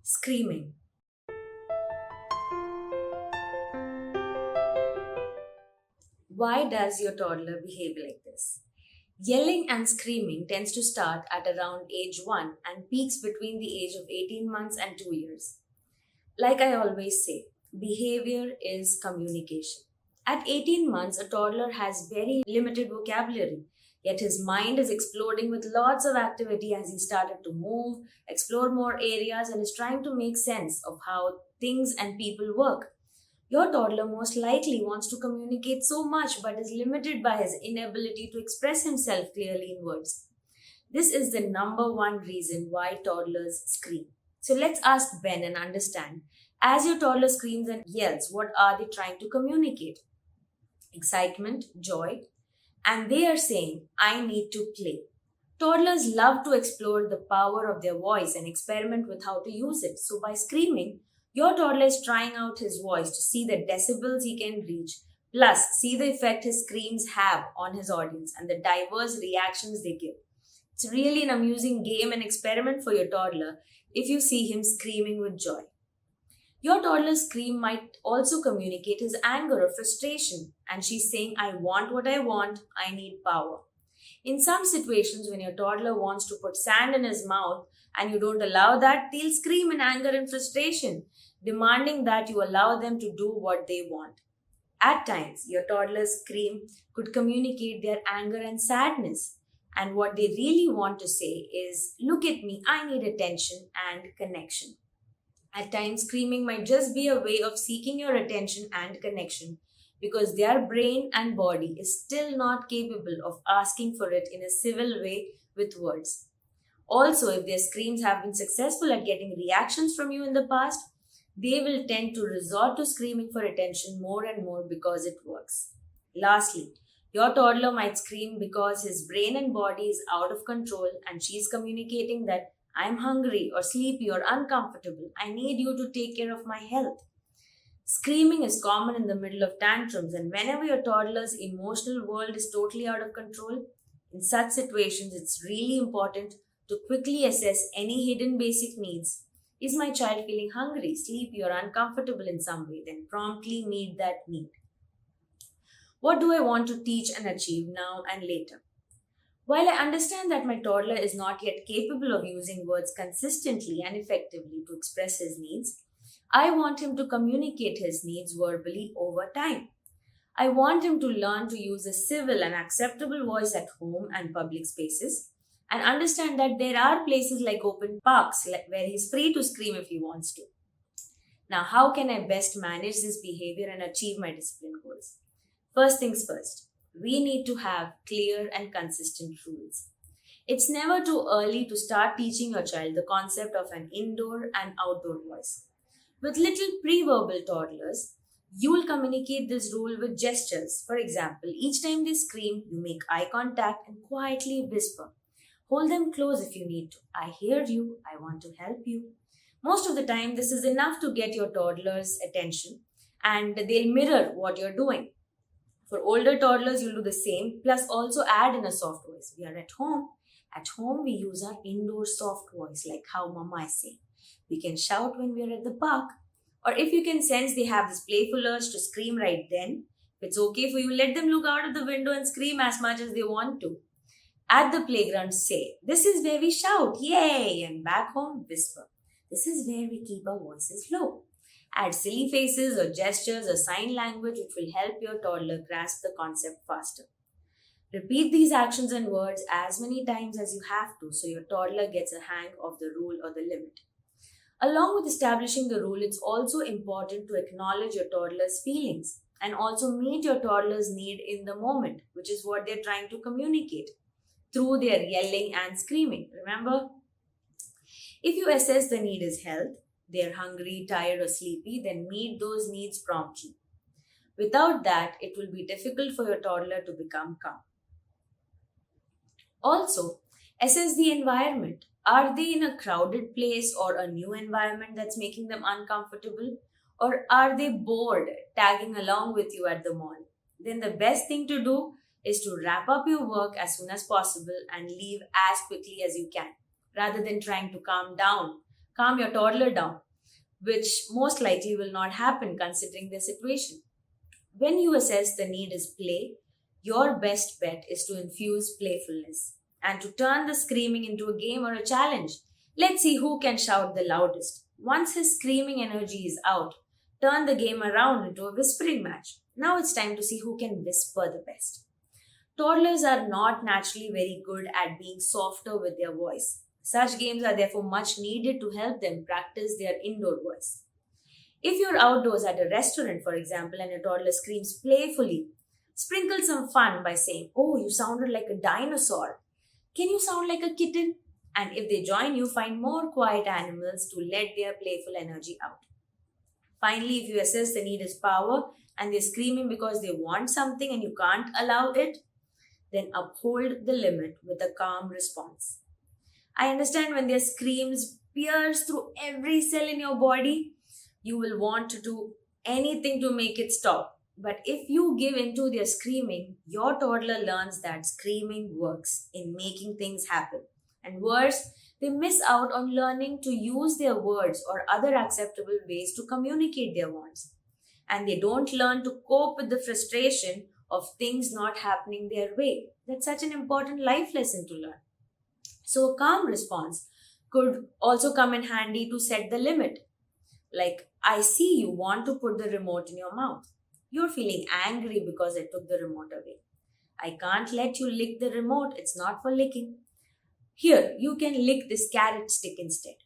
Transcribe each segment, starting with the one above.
Screaming. Why does your toddler behave like this? Yelling and screaming tends to start at around age 1 and peaks between the age of 18 months and 2 years. Like I always say, behavior is communication. At 18 months, a toddler has very limited vocabulary, yet his mind is exploding with lots of activity as he started to move, explore more areas, and is trying to make sense of how things and people work. Your toddler most likely wants to communicate so much but is limited by his inability to express himself clearly in words. This is the number one reason why toddlers scream. So let's ask Ben and understand. As your toddler screams and yells, what are they trying to communicate? Excitement, joy, and they are saying, I need to play. Toddlers love to explore the power of their voice and experiment with how to use it. So, by screaming, your toddler is trying out his voice to see the decibels he can reach, plus, see the effect his screams have on his audience and the diverse reactions they give. It's really an amusing game and experiment for your toddler if you see him screaming with joy. Your toddler's scream might also communicate his anger or frustration, and she's saying, I want what I want, I need power. In some situations, when your toddler wants to put sand in his mouth and you don't allow that, they'll scream in anger and frustration, demanding that you allow them to do what they want. At times, your toddler's scream could communicate their anger and sadness. And what they really want to say is, look at me, I need attention and connection. At times, screaming might just be a way of seeking your attention and connection because their brain and body is still not capable of asking for it in a civil way with words. Also, if their screams have been successful at getting reactions from you in the past, they will tend to resort to screaming for attention more and more because it works. Lastly, your toddler might scream because his brain and body is out of control and she's communicating that I'm hungry or sleepy or uncomfortable. I need you to take care of my health. Screaming is common in the middle of tantrums, and whenever your toddler's emotional world is totally out of control, in such situations, it's really important to quickly assess any hidden basic needs. Is my child feeling hungry, sleepy, or uncomfortable in some way? Then promptly meet that need. What do I want to teach and achieve now and later? While I understand that my toddler is not yet capable of using words consistently and effectively to express his needs, I want him to communicate his needs verbally over time. I want him to learn to use a civil and acceptable voice at home and public spaces and understand that there are places like open parks where he's free to scream if he wants to. Now, how can I best manage this behavior and achieve my discipline goals? First things first, we need to have clear and consistent rules. It's never too early to start teaching your child the concept of an indoor and outdoor voice. With little pre-verbal toddlers, you will communicate this rule with gestures. For example, each time they scream, you make eye contact and quietly whisper. Hold them close if you need to. I hear you. I want to help you. Most of the time, this is enough to get your toddler's attention and they'll mirror what you're doing. For older toddlers, you'll do the same, plus also add in a soft voice. We are at home. At home, we use our indoor soft voice, like how Mama is saying. We can shout when we are at the park. Or if you can sense they have this playful urge to scream right then, if it's okay for you, let them look out of the window and scream as much as they want to. At the playground, say, this is where we shout, yay! And back home, whisper, this is where we keep our voices low. Add silly faces or gestures or sign language which will help your toddler grasp the concept faster. Repeat these actions and words as many times as you have to so your toddler gets a hang of the rule or the limit. Along with establishing the rule, it's also important to acknowledge your toddler's feelings and also meet your toddler's need in the moment, which is what they're trying to communicate through their yelling and screaming. Remember, if you assess the need is health, they're hungry, tired, or sleepy, then meet those needs promptly. Without that, it will be difficult for your toddler to become calm. Also, assess the environment. Are they in a crowded place or a new environment that's making them uncomfortable? Or are they bored tagging along with you at the mall? Then the best thing to do is to wrap up your work as soon as possible and leave as quickly as you can, rather than trying to calm down calm your toddler down, which most likely will not happen considering their situation. When you assess the need is play, your best bet is to infuse playfulness and to turn the screaming into a game or a challenge. Let's see who can shout the loudest. Once his screaming energy is out, turn the game around into a whispering match. Now it's time to see who can whisper the best. Toddlers are not naturally very good at being softer with their voice. Such games are therefore much needed to help them practice their indoor voice. If you're outdoors at a restaurant, for example, and your toddler screams playfully, sprinkle some fun by saying, "Oh, you sounded like a dinosaur. Can you sound like a kitten?" And if they join you, find more quiet animals to let their playful energy out. Finally, if you assess the need is power and they're screaming because they want something and you can't allow it, then uphold the limit with a calm response. I understand when their screams pierce through every cell in your body, you will want to do anything to make it stop. But if you give into their screaming, your toddler learns that screaming works in making things happen. And worse, they miss out on learning to use their words or other acceptable ways to communicate their wants. And they don't learn to cope with the frustration of things not happening their way. That's such an important life lesson to learn. So, a calm response could also come in handy to set the limit. Like, "I see you want to put the remote in your mouth. You're feeling angry because I took the remote away. I can't let you lick the remote, it's not for licking. Here, you can lick this carrot stick instead."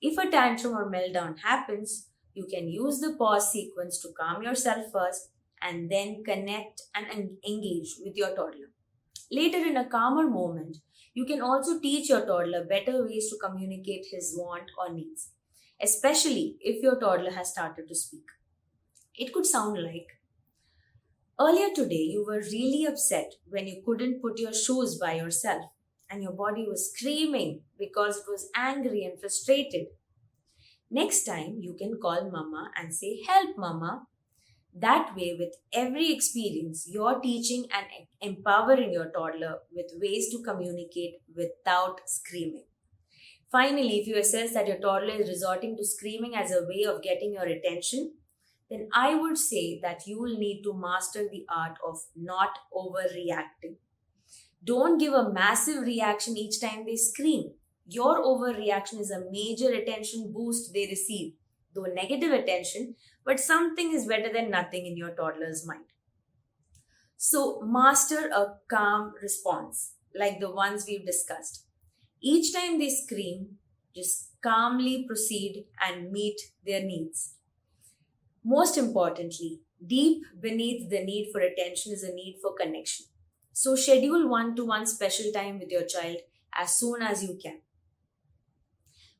If a tantrum or meltdown happens, you can use the pause sequence to calm yourself first and then connect and engage with your toddler. Later, in a calmer moment, you can also teach your toddler better ways to communicate his want or needs, especially if your toddler has started to speak. It could sound like, "Earlier today, you were really upset when you couldn't put your shoes by yourself, and your body was screaming because it was angry and frustrated. Next time, you can call mama and say, 'Help, mama.'" That way, with every experience, you're teaching and empowering your toddler with ways to communicate without screaming. Finally, if you assess that your toddler is resorting to screaming as a way of getting your attention, then I would say that you will need to master the art of not overreacting. Don't give a massive reaction each time they scream. Your overreaction is a major attention boost they receive, though negative attention, but something is better than nothing in your toddler's mind. So, master a calm response, like the ones we've discussed. Each time they scream, just calmly proceed and meet their needs. Most importantly, deep beneath the need for attention is a need for connection. So, schedule one to one special time with your child as soon as you can.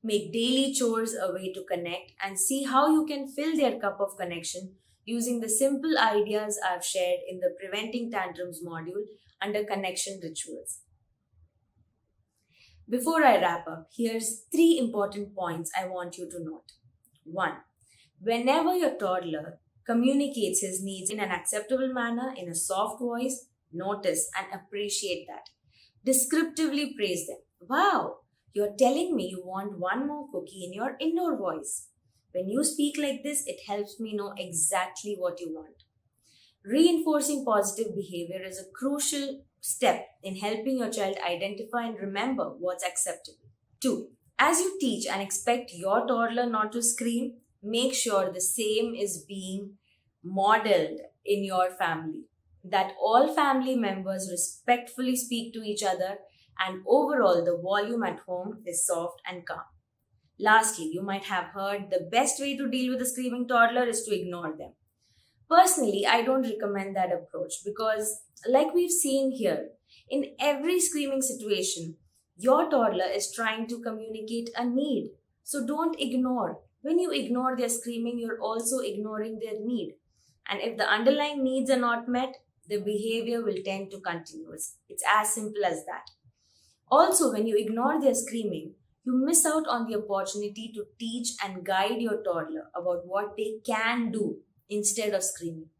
Make daily chores a way to connect and see how you can fill their cup of connection using the simple ideas I've shared in the Preventing Tantrums module under Connection Rituals. Before I wrap up, here's three important points I want you to note. 1. Whenever your toddler communicates his needs in an acceptable manner, in a soft voice, notice and appreciate that. Descriptively praise them. "Wow, you're telling me you want one more cookie in your indoor voice. When you speak like this, it helps me know exactly what you want." Reinforcing positive behavior is a crucial step in helping your child identify and remember what's acceptable. 2. As you teach and expect your toddler not to scream, make sure the same is being modeled in your family. That all family members respectfully speak to each other and overall the volume at home is soft and calm. Lastly, you might have heard the best way to deal with a screaming toddler is to ignore them. Personally, I don't recommend that approach because, like we've seen here, in every screaming situation, your toddler is trying to communicate a need. So don't ignore. When you ignore their screaming, you're also ignoring their need. And if the underlying needs are not met, the behavior will tend to continue. It's as simple as that. Also, when you ignore their screaming, you miss out on the opportunity to teach and guide your toddler about what they can do instead of screaming.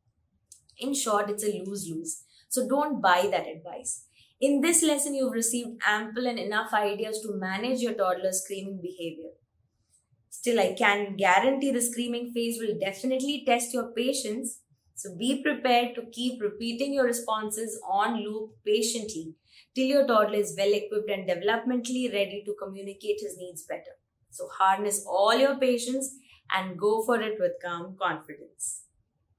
In short, it's a lose lose. So don't buy that advice. In this lesson, you've received ample and enough ideas to manage your toddler's screaming behavior. Still, I can guarantee the screaming phase will definitely test your patience. So be prepared to keep repeating your responses on loop patiently till your toddler is well equipped and developmentally ready to communicate his needs better. So harness all your patience and go for it with calm confidence.